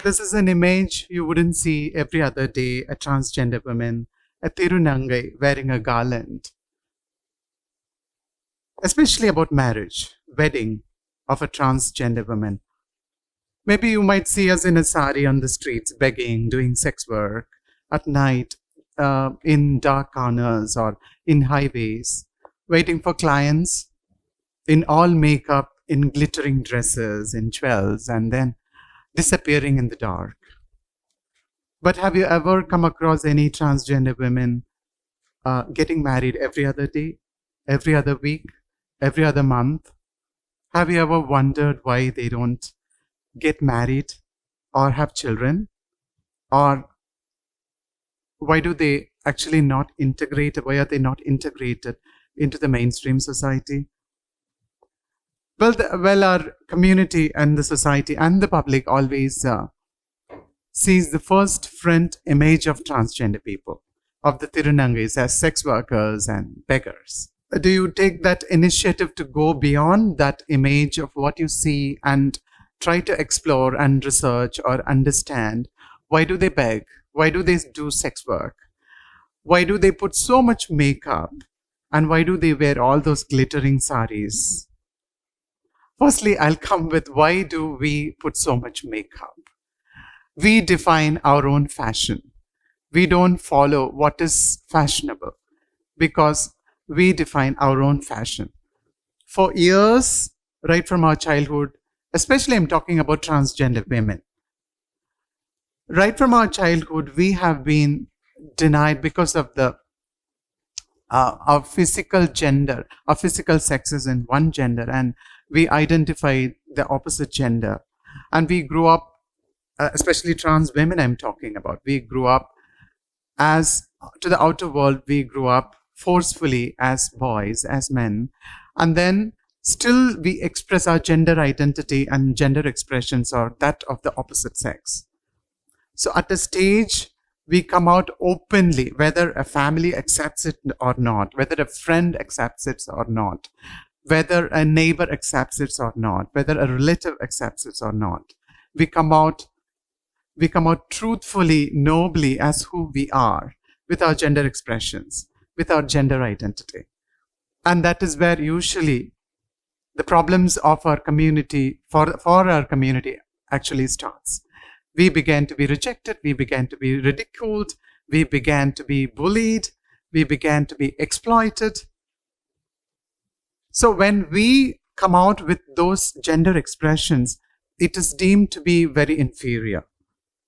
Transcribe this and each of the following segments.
This is an image you wouldn't see every other day, a transgender woman, a Pirunangay wearing a garland. Especially about marriage, wedding of a transgender woman. Maybe you might see us in a sari on the streets, begging, doing sex work, at night, in dark corners or in highways, waiting for clients, in all makeup, in glittering dresses, in jewels, and then disappearing in the dark. But have you ever come across any transgender women getting married every other day, every other week, every other month? Have you ever wondered why they don't get married or have children? Or why do they actually not integrate? Why are they not integrated into the mainstream society? Well, our community and the society and the public always sees the first front image of transgender people, of the Tirunangays as sex workers and beggars. Do you take that initiative to go beyond that image of what you see and try to explore and research or understand why do they beg? Why do they do sex work? Why do they put so much makeup? And why do they wear all those glittering saris? Firstly, I'll come with why do we put so much makeup? We define our own fashion. We don't follow what is fashionable because we define our own fashion. For years, right from our childhood, especially I'm talking about transgender women, right from our childhood, we have been denied because of our physical gender, our physical sex is in one gender, and we identify the opposite gender. And we grew up, especially trans women I'm talking about, we grew up as, to the outer world, we grew up forcefully as boys, as men. And then still we express our gender identity and gender expressions are that of the opposite sex. So at a stage, we come out openly, whether a family accepts it or not, whether a friend accepts it or not, whether a neighbor accepts it or not, whether a relative accepts it or not. We come out truthfully, nobly as who we are, with our gender expressions, with our gender identity. And that is where usually the problems of our community, for our community, actually starts. We began to be rejected, we began to be ridiculed, we began to be bullied, we began to be exploited. So when we come out with those gender expressions, it is deemed to be very inferior.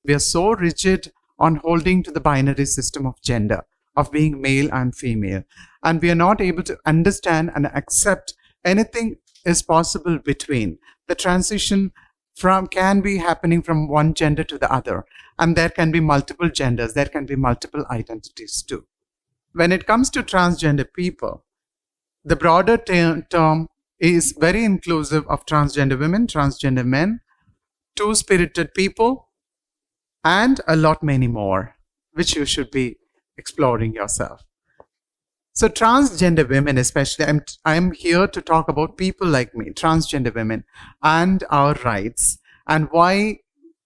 We are so rigid on holding to the binary system of gender, of being male and female, and we are not able to understand and accept anything is possible between. The transition can be happening from one gender to the other, and there can be multiple genders, there can be multiple identities too. When it comes to transgender people, the broader term is very inclusive of transgender women, transgender men, two-spirited people, and a lot many more, which you should be exploring yourself. So transgender women especially, I'm here to talk about people like me, transgender women, and our rights, and why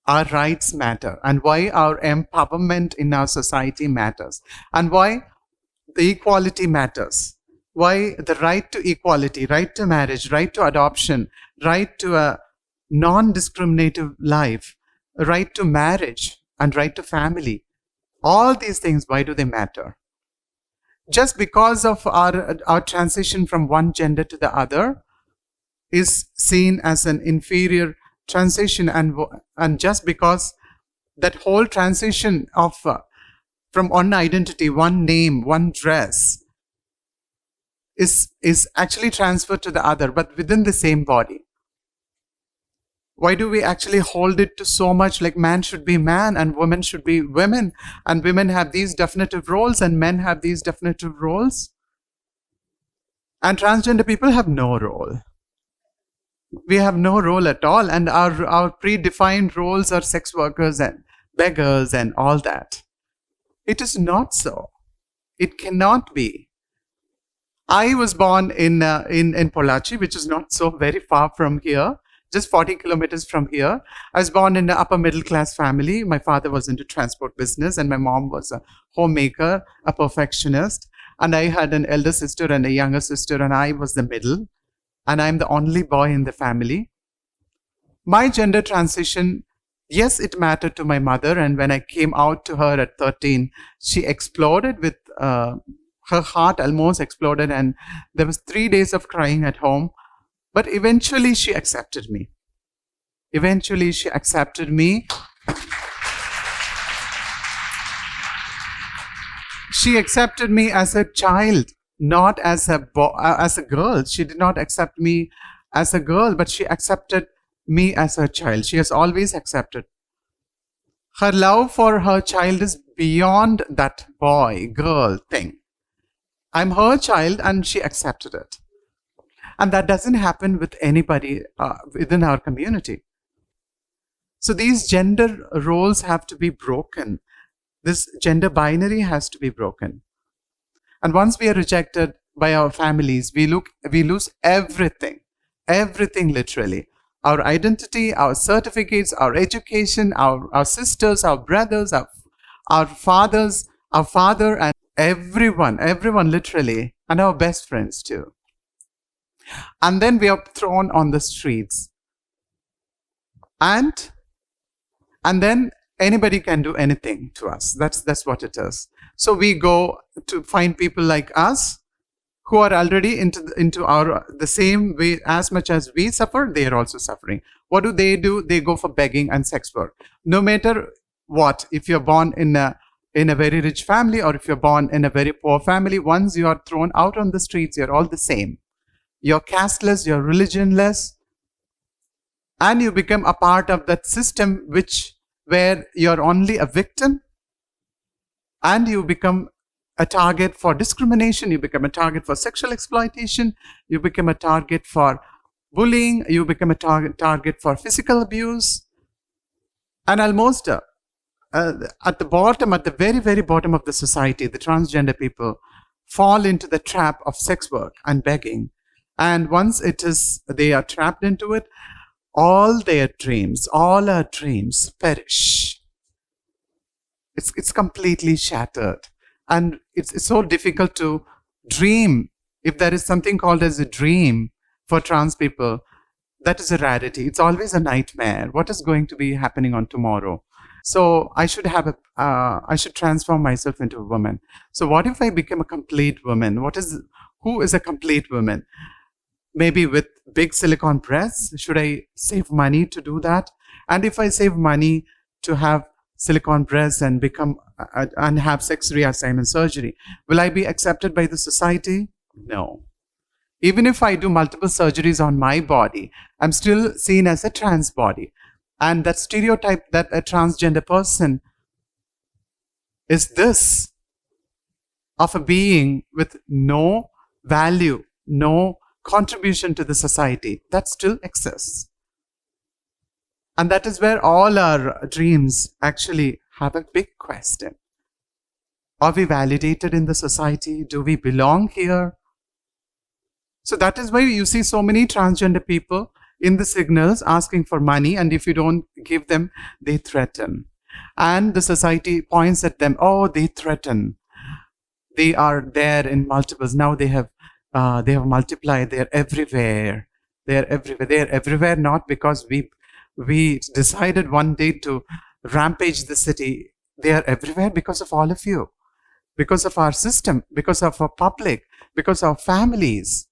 our rights matter, and why our empowerment in our society matters, and why the equality matters, why the right to equality, right to marriage, right to adoption, right to a non-discriminative life, right to marriage, and right to family. All these things, why do they matter? Just because of our transition from one gender to the other is seen as an inferior transition, and just because that whole transition of from one identity, one name, one dress is actually transferred to the other, but within the same body. Why do we actually hold it to so much like man should be man and women should be women, and women have these definitive roles and men have these definitive roles? And transgender people have no role. We have no role at all, and our predefined roles are sex workers and beggars and all that. It is not so. It cannot be. I was born in Pollachi, which is not so very far from here, just 40 kilometers from here. I was born in an upper middle class family. My father was into transport business and my mom was a homemaker, a perfectionist. And I had an elder sister and a younger sister, and I was the middle. And I'm the only boy in the family. My gender transition, yes, it mattered to my mother. And when I came out to her at 13, she exploded with, her heart almost exploded. And there was 3 days of crying at home. But eventually she accepted me. Eventually she accepted me. She accepted me as a child, not as a girl. She did not accept me as a girl, but she accepted me as her child. She has always accepted. Her love for her child is beyond that boy, girl thing. I'm her child and she accepted it. And that doesn't happen with anybody within our community. So these gender roles have to be broken. This gender binary has to be broken. And once we are rejected by our families, we lose everything. Everything literally. Our identity, our certificates, our education, our sisters, our brothers, our fathers, our father, and everyone literally, and our best friends too. And then we are thrown on the streets. And then anybody can do anything to us. That's what it is. So we go to find people like us who are already into the same way. As much as we suffer, they are also suffering. What do? They go for begging and sex work. No matter what, if you're born in a very rich family or if you're born in a very poor family, once you are thrown out on the streets, you're all the same. You're casteless, you're religionless, and you become a part of that system where you're only a victim, and you become a target for discrimination, you become a target for sexual exploitation, you become a target for bullying, you become a target for physical abuse. And almost at the very, very bottom of the society, the transgender people fall into the trap of sex work and begging. And once they are trapped into it, all our dreams perish. It's completely shattered. And it's so difficult to dream. If there is something called as a dream for trans people, that is a rarity. It's always a nightmare. What is going to be happening on tomorrow? So I should transform myself into a woman. So what if I become a complete woman? Who is a complete woman? Maybe with big silicone breasts? Should I save money to do that? And if I save money to have silicone breasts and have sex reassignment surgery, will I be accepted by the society? No. Even if I do multiple surgeries on my body, I'm still seen as a trans body. And that stereotype that a transgender person is this, of a being with no value, no contribution to the society, that still exists. And that is where all our dreams actually have a big question. Are we validated in the society? Do we belong here? So that is why you see so many transgender people in the signals asking for money, and if you don't give them, they threaten. And the society points at them, oh, they threaten. They are there in multiples. Now they have multiplied. They're everywhere. They're everywhere not because we decided one day to rampage the city. They are everywhere because of all of you, because of our system, because of our public, because of our families.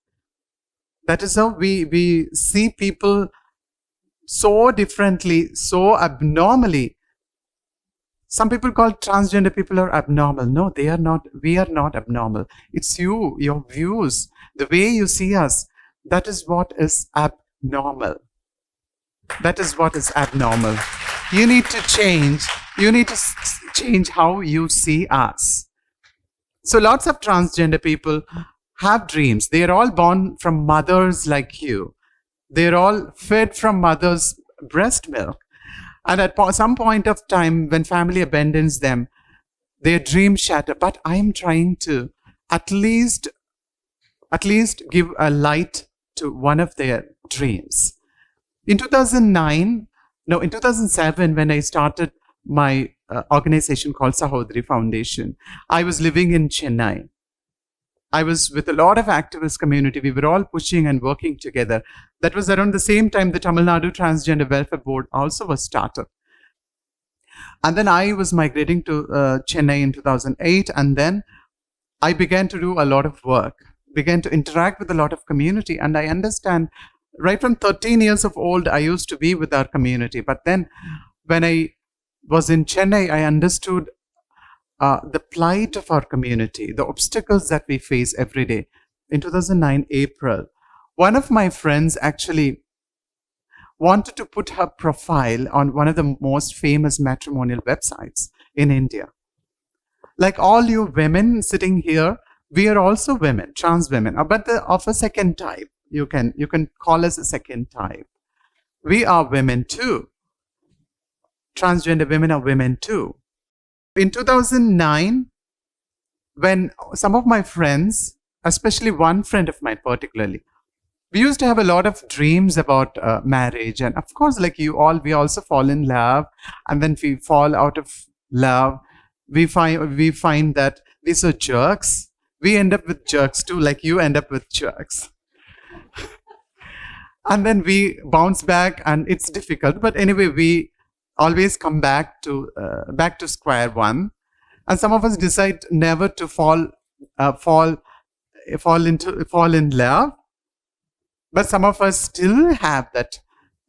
That is how we see people so differently, so abnormally. Some people call transgender people are abnormal. No, they are not. We are not abnormal. It's you, your views, the way you see us. That is what is abnormal. That is what is abnormal. You need to change. You need to change how you see us. So lots of transgender people have dreams. They are all born from mothers like you. They're all fed from mother's breast milk. And at some point of time, when family abandons them, their dreams shatter. But I'm trying to at least give a light to one of their dreams. In 2009, no, in 2007, when I started my organization called Sahodri Foundation, I was living in Chennai. I was with a lot of activist community. We were all pushing and working together. That was around the same time the Tamil Nadu Transgender Welfare Board also was started. And then I was migrating to Chennai in 2008, and then I began to do a lot of work, began to interact with a lot of community, and I understand right from 13 years of old, I used to be with our community. But then when I was in Chennai, I understood the plight of our community, the obstacles that we face every day. In 2009, April, one of my friends actually wanted to put her profile on one of the most famous matrimonial websites in India. Like all you women sitting here, we are also women, trans women, but of a second type. You can call us a second type. We are women too. Transgender women are women too. In 2009, when some of my friends, especially one friend of mine particularly, we used to have a lot of dreams about marriage. And of course, like you all, we also fall in love. And then we fall out of love. We find that these are jerks. We end up with jerks too, like you end up with jerks. And then we bounce back, and it's difficult. But anyway, we always come back to square one. And some of us decide never to fall in love. But some of us still have that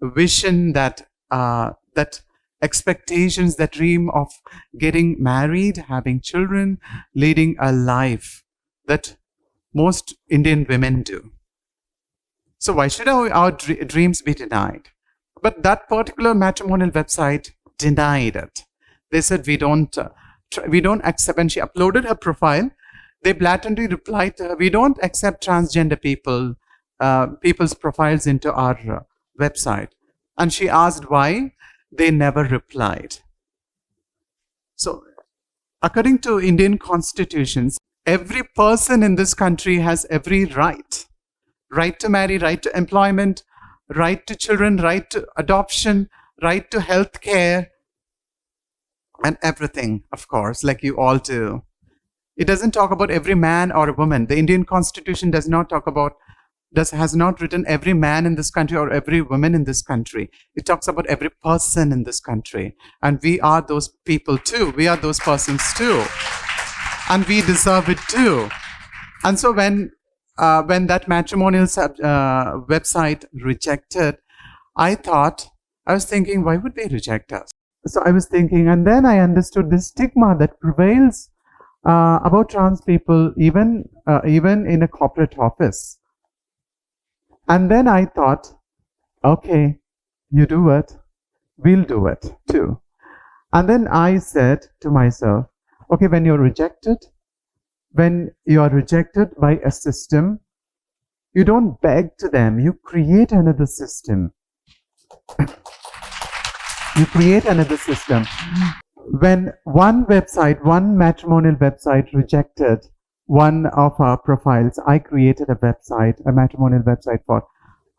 vision, that expectations, that dream of getting married, having children, leading a life that most Indian women do. So why should our dreams be denied? But that particular matrimonial website denied it. They said, we don't accept. When she uploaded her profile, they blatantly replied to her, we don't accept transgender people's profiles into our website. And she asked why. They never replied. So according to Indian constitutions, every person in this country has every right. Right to marry, right to employment, right to children, right to adoption, right to health care, and everything, of course, like you all do. It doesn't talk about every man or a woman. The Indian Constitution does not talk about, has not written every man in this country or every woman in this country. It talks about every person in this country. And we are those people too. We are those persons too. And we deserve it too. And so when that matrimonial website rejected, I was thinking, why would they reject us? So I was thinking, and then I understood the stigma that prevails about trans people, even in a corporate office. And then I thought, okay, you do it, we'll do it too. And then I said to myself, okay, when you're rejected by a system, you don't beg to them, you create another system. You create another system. When one matrimonial website rejected one of our profiles, I created a matrimonial website for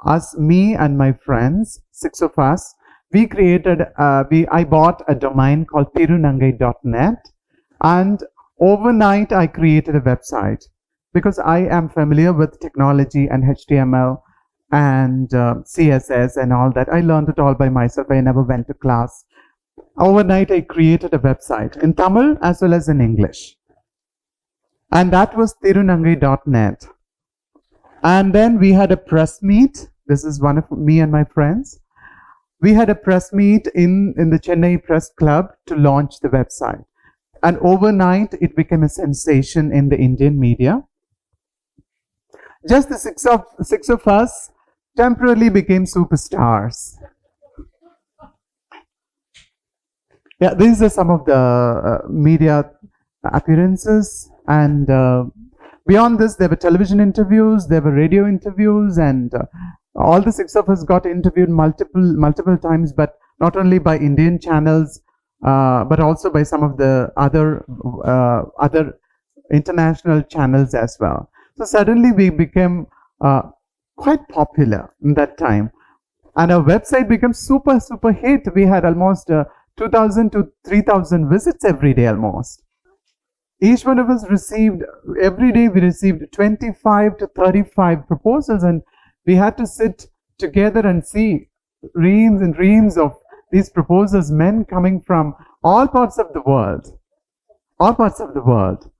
us, me and my friends, 6 of us. We created, I bought a domain called Pirunangay.net, and overnight I created a website because I am familiar with technology and HTML and CSS and all that. I learned it all by myself. I never went to class. Overnight I created a website in Tamil as well as in English. And that was Pirunangay.net. And then we had a press meet. This is one of me and my friends. We had a press meet in the Chennai Press Club to launch the website. And overnight, it became a sensation in the Indian media. Just the six of us temporarily became superstars. Yeah, these are some of the media appearances. And beyond this, there were television interviews, there were radio interviews, and all the 6 of us got interviewed multiple times, but not only by Indian channels, but also by some of the other international channels as well. So suddenly we became quite popular in that time. And our website became super hit. We had almost 2,000 to 3,000 visits every day almost. Each one of us received, every day we received 25 to 35 proposals, and we had to sit together and see reams and reams of these proposals, men coming from all parts of the world. All parts of the world.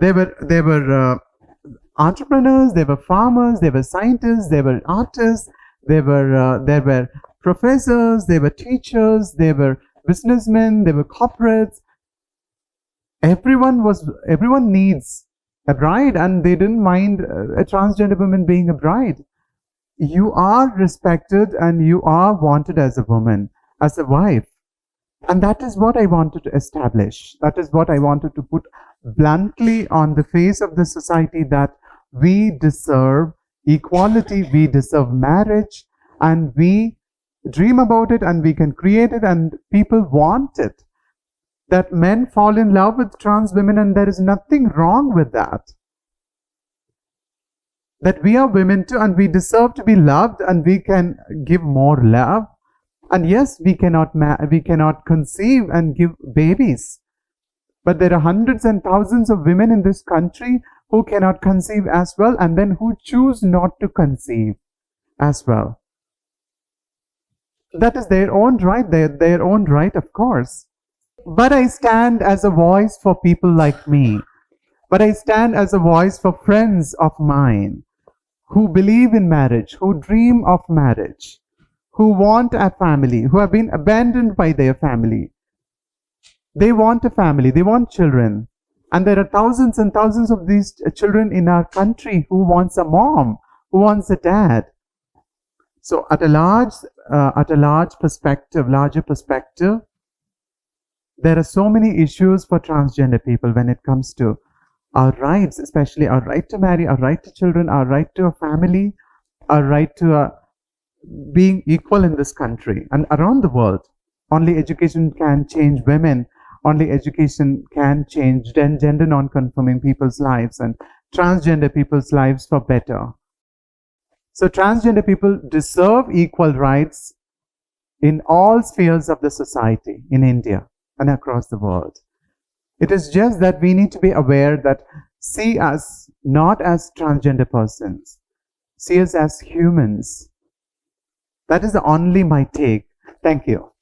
They were entrepreneurs, they were farmers, they were scientists, they were artists, there were professors, they were teachers, they were businessmen, they were corporates. Everyone needs a bride, and they didn't mind a transgender woman being a bride. You are respected and you are wanted as a woman, as a wife. And that is what I wanted to establish. That is what I wanted to put bluntly on the face of the society, that we deserve equality, we deserve marriage, and we dream about it and we can create it and people want it. That men fall in love with trans women, and there is nothing wrong with that. That we are women too, and we deserve to be loved, and we can give more love. And yes, we cannot conceive and give babies. But there are hundreds and thousands of women in this country who cannot conceive as well, and then who choose not to conceive as well. That is their own right, their own right, of course. But I stand as a voice for people like me. But I stand as a voice for friends of mine who believe in marriage, who dream of marriage, who want a family, who have been abandoned by their family. They want a family, they want children. And there are thousands and thousands of these children in our country who wants a mom, who wants a dad. So at a larger perspective, there are so many issues for transgender people when it comes to our rights, especially our right to marry, our right to children, our right to a family, our right to being equal in this country and around the world. Only education can change women. Only education can change gender non-conforming people's lives and transgender people's lives for better. So transgender people deserve equal rights in all spheres of the society in India and across the world. It is just that we need to be aware that see us not as transgender persons, see us as humans. That is only my take. Thank you.